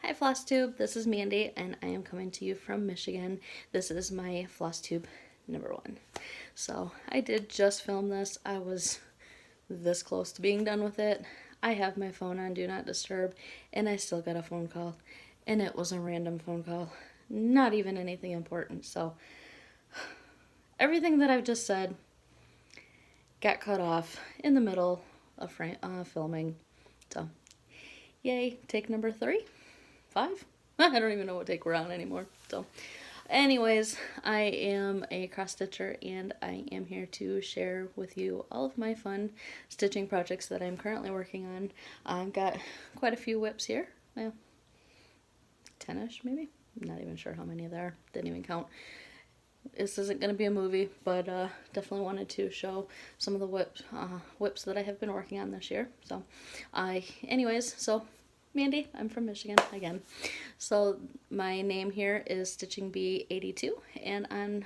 Hi Flosstube, this is Mandy and I am coming to you from Michigan. This is my Flosstube #1. So I did just film this. I was this close to being done with it. I have my phone on Do Not Disturb and I still got a phone call. And it was a random phone call. Not even anything important. So everything that I've just said got cut off in the middle of filming. So yay, take number 3. 5? I don't even know what take we're on anymore. So anyways, I am a cross stitcher and I am here to share with you all of my fun stitching projects that I'm currently working on. I've got quite a few WIPs here. Well, 10ish maybe? I'm not even sure how many there are. Didn't even count. This isn't going to be a movie, but definitely wanted to show some of the WIPs that I have been working on this year. So anyways, so Mandy, I'm from Michigan again. So my name here is StitchingBee82 and on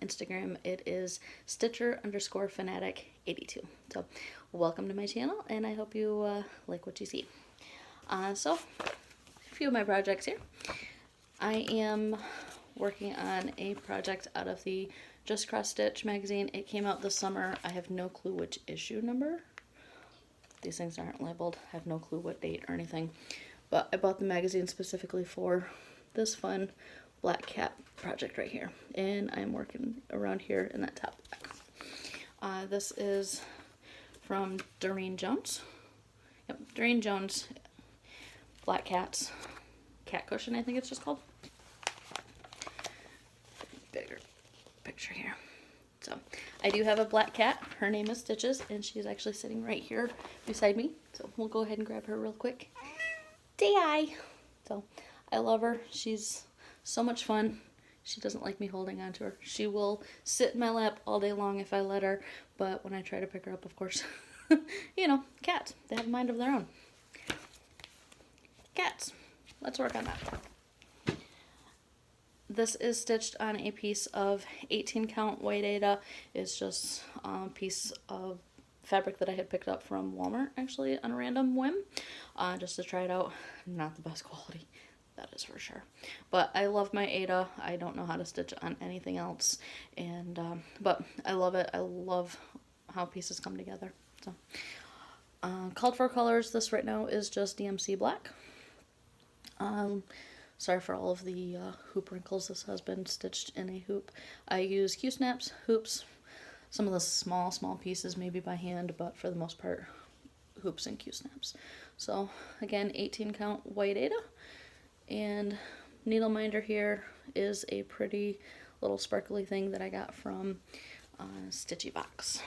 Instagram it is Stitcher_Fanatic82. So welcome to my channel and I hope you like what you see. So a few of my projects here. I am working on a project out of the Just Cross Stitch magazine. It came out this summer. I have no clue which issue number. These things aren't labeled. I have no clue what date or anything. But I bought the magazine specifically for this fun black cat project right here. And I'm working around here in that top black. This is from Durene Jones. Yep, Durene Jones Black Cats. Cat cushion, I think it's just called. Bigger picture here. So I do have a black cat. Her name is Stitches and she's actually sitting right here beside me. So we'll go ahead and grab her real quick. Day. So I love her. She's so much fun. She doesn't like me holding on to her. She will sit in my lap all day long if I let her. But when I try to pick her up, of course, you know, cats. They have a mind of their own. Cats. Let's work on that. This is stitched on a piece of 18 count white Aida. It's just a piece of fabric that I had picked up from Walmart actually on a random whim, just to try it out. Not the best quality, that is for sure. But I love my Aida. I don't know how to stitch on anything else, and but I love it. I love how pieces come together. So called for colors. This right now is just DMC black. Sorry for all of the hoop wrinkles. This has been stitched in a hoop. I use Q-snaps, hoops, some of the small pieces maybe by hand, but for the most part, hoops and Q-snaps. So again, 18 count white Aida, and needle minder here is a pretty little sparkly thing that I got from Stitchy Box.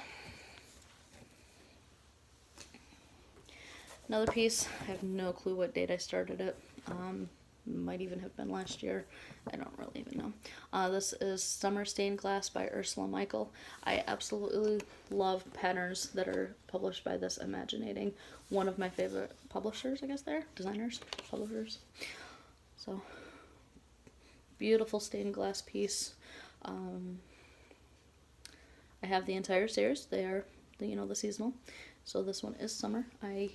Another piece, I have no clue what date I started it. Might even have been last year. I don't really even know. This is Summer Stained Glass by Ursula Michael. I absolutely love patterns that are published by this Imaginating. One of my favorite publishers, I guess they're designers, publishers. So beautiful stained glass piece. I have the entire series. They are the seasonal. So this one is summer. I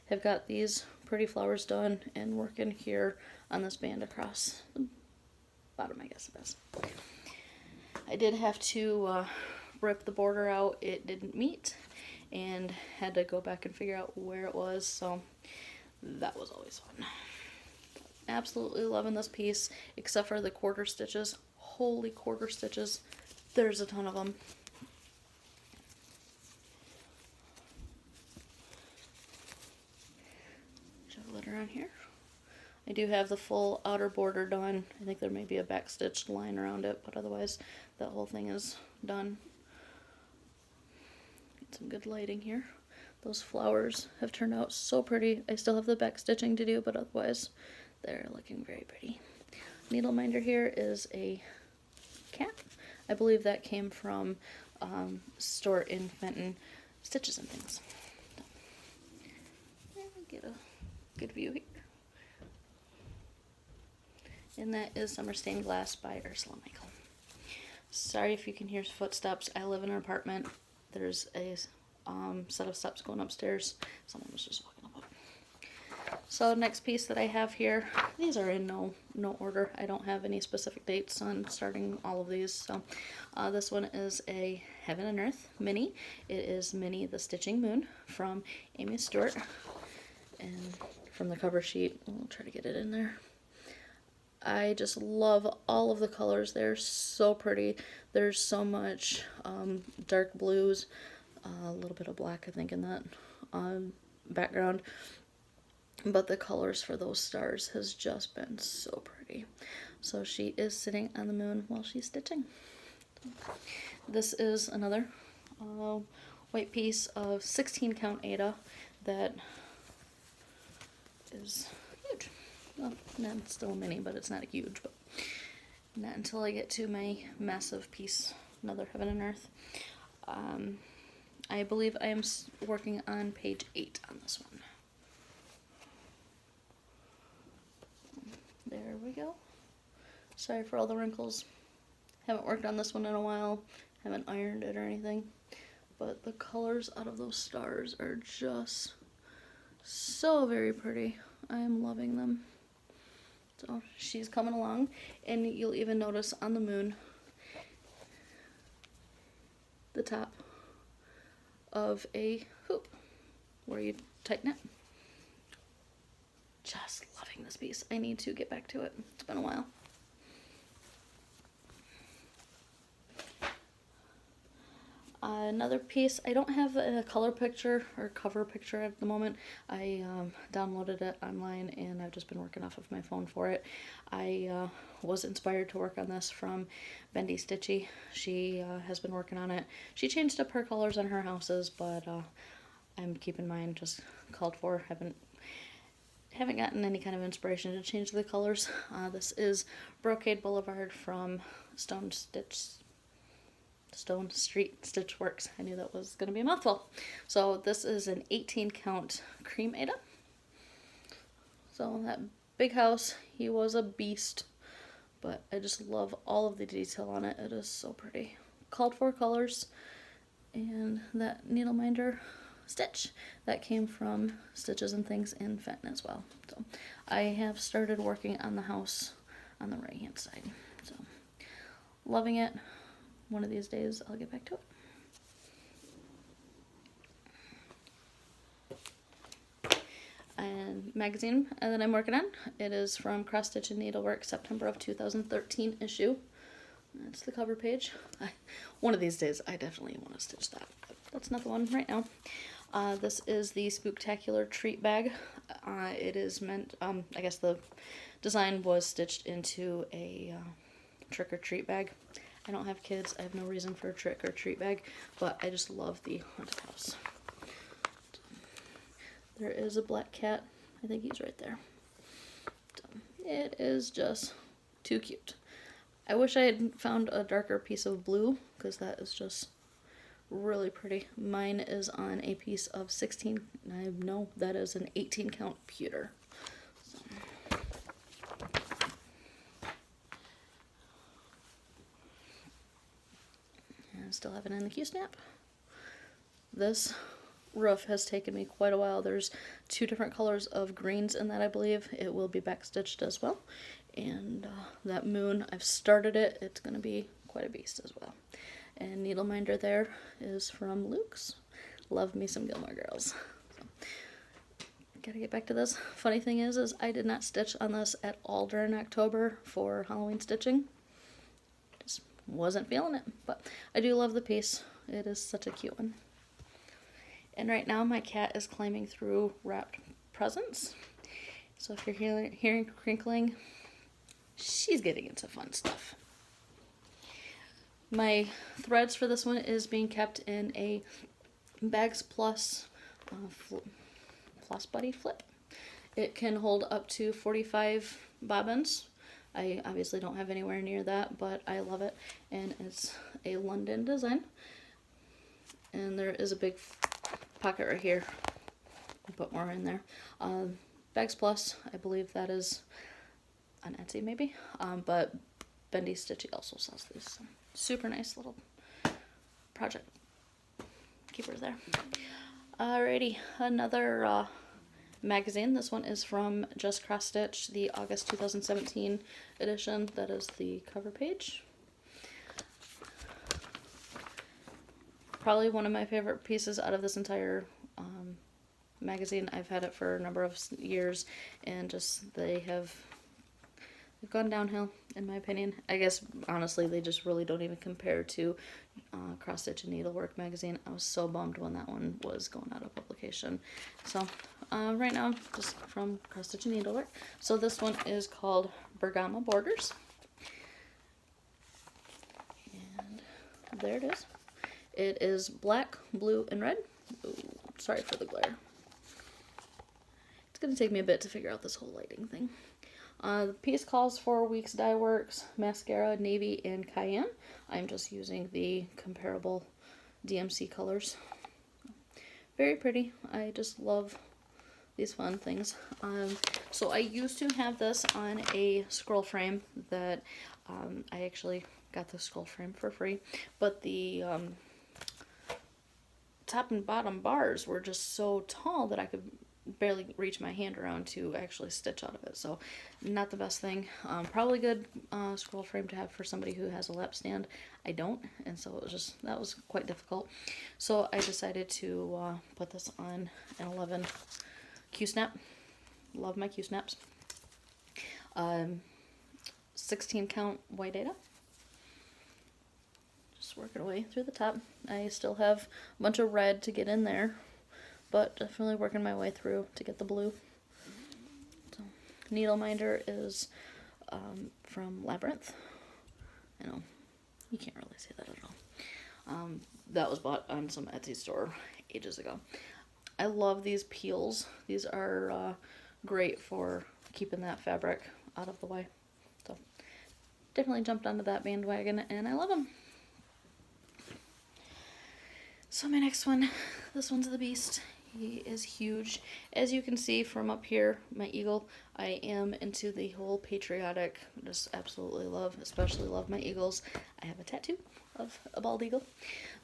have got these pretty flowers done and working here on this band across the bottom, I guess it is. I did have to rip the border out. It didn't meet and had to go back and figure out where it was, so that was always fun. Absolutely loving this piece, except for the quarter stitches. Holy quarter stitches. There's a ton of them. Around here. I do have the full outer border done. I think there may be a back stitched line around it, but otherwise that whole thing is done. Get some good lighting here. Those flowers have turned out so pretty. I still have the back stitching to do, but otherwise they're looking very pretty. Needle minder here is a cat. I believe that came from store in Fenton, Stitches and Things. So, get a good view here. And that is Summer Stained Glass by Ursula Michael. Sorry if you can hear footsteps. I live in an apartment. There's a set of steps going upstairs. Someone was just walking up. So next piece that I have here, these are in no order. I don't have any specific dates on starting all of these. So this one is a Heaven and Earth mini. It is Minnie the Stitching Moon from Aimee Stewart. And from the cover sheet, we'll try to get it in there. I just love all of the colors. They're so pretty. There's so much dark blues, a little bit of black, I think, in that background. But the colors for those stars has just been so pretty. So she is sitting on the moon while she's stitching. This is another white piece of 16 count Aida that is huge. Well, not still a mini, but it's not huge. But not until I get to my massive piece, another Heaven and Earth. I believe I am working on page 8 on this one. There we go. Sorry for all the wrinkles. Haven't worked on this one in a while. Haven't ironed it or anything. But the colors out of those stars are just so very pretty. I am loving them. So she's coming along, and you'll even notice on the moon the top of a hoop where you tighten it. Just loving this piece. I need to get back to it. It's been a while. Another piece, I don't have a color picture or cover picture at the moment. I downloaded it online and I've just been working off of my phone for it. I was inspired to work on this from Bendy Stitchy. She has been working on it. She changed up her colors on her houses, but I'm keeping mine just called for. Haven't gotten any kind of inspiration to change the colors. This is Brocade Boulevard from Stone Street Stitch Works. I knew that was going to be a mouthful. So this is an 18 count cream Aida. So that big house, he was a beast, but I just love all of the detail on it. It is so pretty. Called for colors, and that needle minder stitch that came from Stitches and Things in Fenton as well. So I have started working on the house on the right hand side. So loving it. One of these days I'll get back to it. And magazine that I'm working on, it is from Cross Stitch and Needlework, September of 2013 issue. That's the cover page. One of these days I definitely want to stitch that, but that's not the one right now. This is the Spooktacular treat bag. It is meant, I guess the design was stitched into a trick or treat bag. I don't have kids. I have no reason for a trick or treat bag, but I just love the haunted house. There is a black cat. I think he's right there. It is just too cute. I wish I had found a darker piece of blue, because that is just really pretty. Mine is on a piece of 16. No, that is an 18 count pewter. Still have it in the Q-snap. This roof has taken me quite a while. There's 2 different colors of greens in that, I believe. It will be backstitched as well. And that moon, I've started it. It's going to be quite a beast as well. And needle minder there is from Luke's. Love me some Gilmore Girls. So, gotta get back to this. Funny thing is I did not stitch on this at all during October for Halloween stitching. Wasn't feeling it, but I do love the piece. It is such a cute one. And right now my cat is climbing through wrapped presents. So if you're hearing crinkling, she's getting into fun stuff. My threads for this one is being kept in a Bags Plus Floss Buddy flip. It can hold up to 45 bobbins. I obviously don't have anywhere near that, but I love it, and it's a London design. And there is a big pocket right here. I'll put more in there. Bags Plus, I believe that is on Etsy maybe, but Bendy Stitchy also sells these. So super nice little project keepers there. Alrighty, another magazine. This one is from Just Cross Stitch, the August 2017 edition. That is the cover page. Probably one of my favorite pieces out of this entire magazine. I've had it for a number of years, and just they've gone downhill, in my opinion. I guess, honestly, they just really don't even compare to Cross Stitch and Needlework magazine. I was so bummed when that one was going out of publication. So, right now, just from Cross Stitch and Needlework. So this one is called Bergama Borders. And there it is. It is black, blue, and red. Ooh, sorry for the glare. It's going to take me a bit to figure out this whole lighting thing. The piece calls for Weeks Dye Works, Mascara, Navy, and Cayenne. I'm just using the comparable DMC colors. Very pretty. I just love these fun things. So I used to have this on a scroll frame that I actually got the scroll frame for free, but the top and bottom bars were just so tall that I could barely reach my hand around to actually stitch out of it. So not the best thing. Probably good scroll frame to have for somebody who has a lap stand. I don't, and so it was just, that was quite difficult. So I decided to put this on an 11 Q-snap. Love my Q-snaps. 16 count white data. Just working away through the top. I still have a bunch of red to get in there, but definitely working my way through to get the blue. So, needle minder is from Labyrinth. I know, you can't really say that at all. That was bought on some Etsy store ages ago. I love these peels. These are great for keeping that fabric out of the way. So, definitely jumped onto that bandwagon, and I love them. So my next one, this one's the beast. He is huge. As you can see from up here, my eagle, I am into the whole patriotic, just absolutely love, especially love my eagles. I have a tattoo of a bald eagle.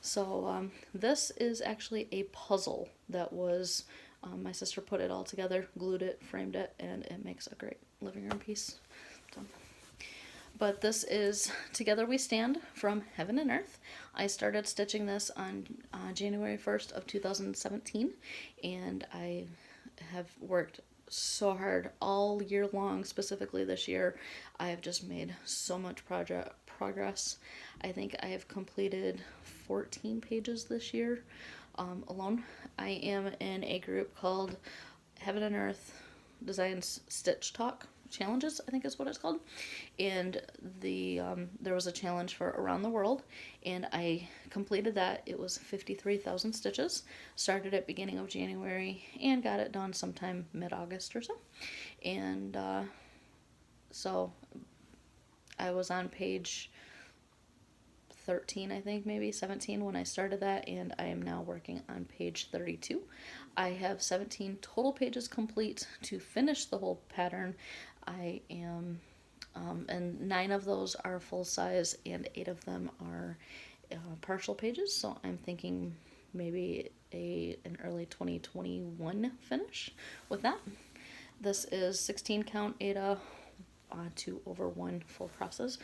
So this is actually a puzzle that was, my sister put it all together, glued it, framed it, and it makes a great living room piece. So, but this is Together We Stand from Heaven and Earth. I started stitching this on January 1st of 2017, and I have worked so hard all year long, specifically this year. I have just made so much progress. I think I have completed 14 pages this year alone. I am in a group called Heaven and Earth Designs Stitch Talk Challenges, I think is what it's called, and there was a challenge for around the world, and I completed that. It was 53,000 stitches. Started at beginning of January and got it done sometime mid-August or so, and so I was on page 13, I think, maybe 17 when I started that, and I am now working on page 32. I have 17 total pages complete to finish the whole pattern. I am, and 9 of those are full size and 8 of them are partial pages, so I'm thinking maybe an early 2021 finish with that. This is 16 count Ada 2 over 1 full crosses.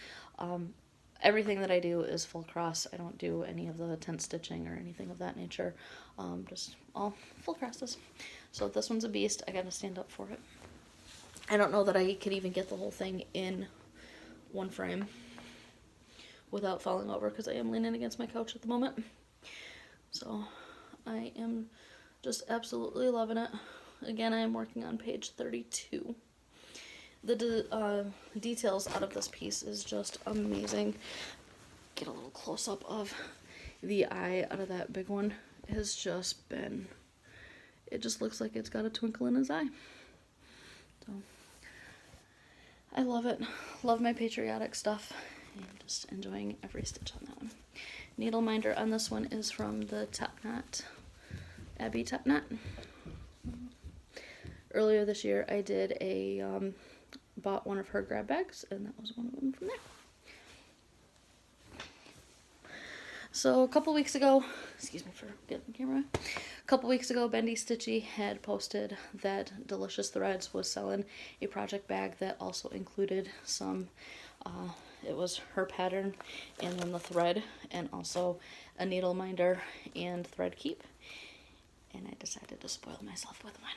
Everything that I do is full cross. I don't do any of the tent stitching or anything of that nature. Just all full crosses. So this one's a beast. I gotta stand up for it. I don't know that I could even get the whole thing in one frame without falling over, because I am leaning against my couch at the moment. So I am just absolutely loving it. Again, I am working on page 32. The details out of this piece is just amazing. Get a little close-up of the eye out of that big one. It has just been, it just looks like it's got a twinkle in his eye. So, I love it. Love my patriotic stuff. I'm just enjoying every stitch on that one. Needle minder on this one is from the Top Knot, Abby Top Knot. Earlier this year I did bought one of her grab bags, and that was one of them from there. So a couple weeks ago, excuse me for getting the camera, a A couple weeks ago, Bendy Stitchy had posted that Delicious Threads was selling a project bag that also included some, it was her pattern and then the thread and also a needle minder and thread keep. And I decided to spoil myself with one.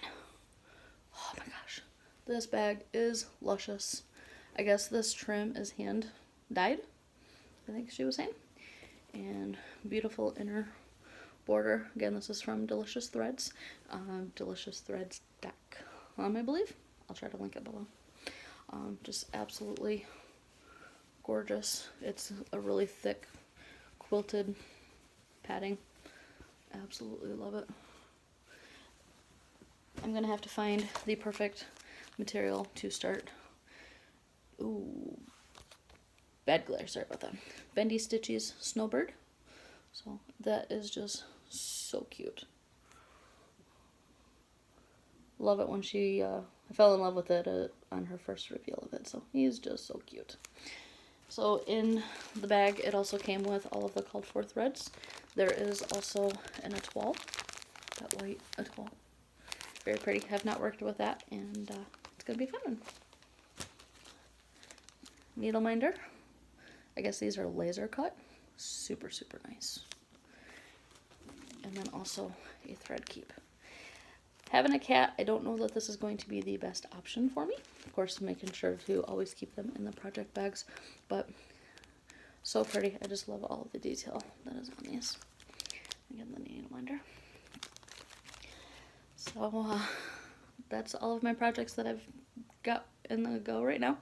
Oh my gosh. This bag is luscious. I guess this trim is hand dyed, I think she was saying. And beautiful inner border. Again, this is from Delicious Threads. DeliciousThreads.com, I believe. I'll try to link it below. Just absolutely gorgeous. It's a really thick quilted padding. Absolutely love it. I'm gonna have to find the perfect material to start. Ooh, bad glare, sorry about that. Bendy Stitchy's Snowbird. So that is just so cute. Love it when she, I fell in love with it on her first reveal of it, so he's just so cute. So in the bag, it also came with all of the called for threads. There is also an etoile, that white etoile. Very pretty. Have not worked with that, and it's going to be fun. Needle minder. I guess these are laser cut. Super, super nice. And then also a thread keep. Having a cat, I don't know that this is going to be the best option for me. Of course, making sure to always keep them in the project bags, but so pretty. I just love all of the detail that is on these. Again, the needle minder. So that's all of my projects that I've got in the go right now.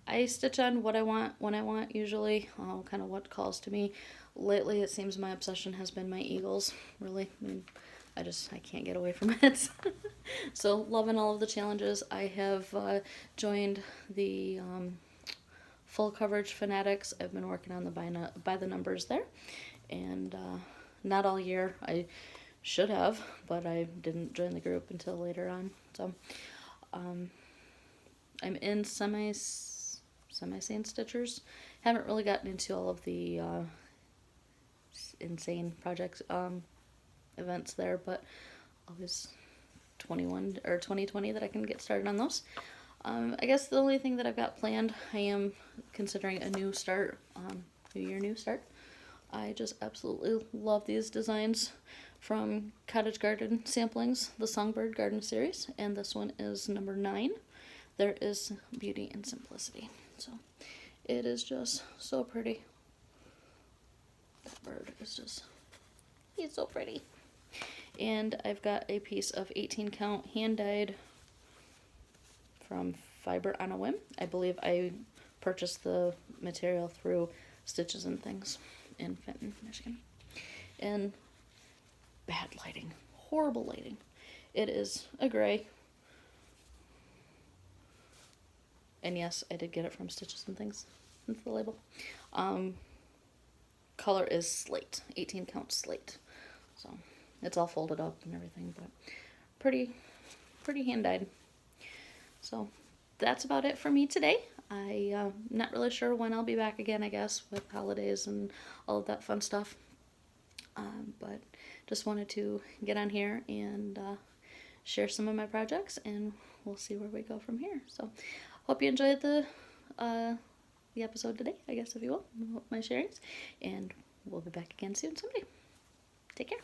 I stitch on what I want when I want, usually, kind of what calls to me. Lately, it seems my obsession has been my eagles, really. I mean, I can't get away from it. So, loving all of the challenges. I have joined the Full Coverage Fanatics. I've been working on the by the numbers there, and not all year. I should have, but I didn't join the group until later on. So, I'm in semi-sane stitchers. Haven't really gotten into all of the insane projects events there, but always 2020 that I can get started on those. I guess the only thing that I've got planned, I am considering a new start, new start. I just absolutely love these designs from Cottage Garden Samplings, the Songbird Garden Series, and this one is number 9. There is beauty and simplicity. So it is just so pretty. That bird is just, he's so pretty. And I've got a piece of 18 count hand dyed from Fiber on a Whim. I believe I purchased the material through Stitches and Things in Fenton, Michigan. And bad lighting, horrible lighting. It is a gray. And yes, I did get it from Stitches and Things. That's the label. Color is slate, 18 count slate. So it's all folded up and everything, but pretty hand dyed. So that's about it for me today. I'm not really sure when I'll be back again, I guess, with holidays and all of that fun stuff. But just wanted to get on here and share some of my projects, and we'll see where we go from here. So hope you enjoyed the episode today, I guess, if you will, my sharings, and we'll be back again soon someday. Take care.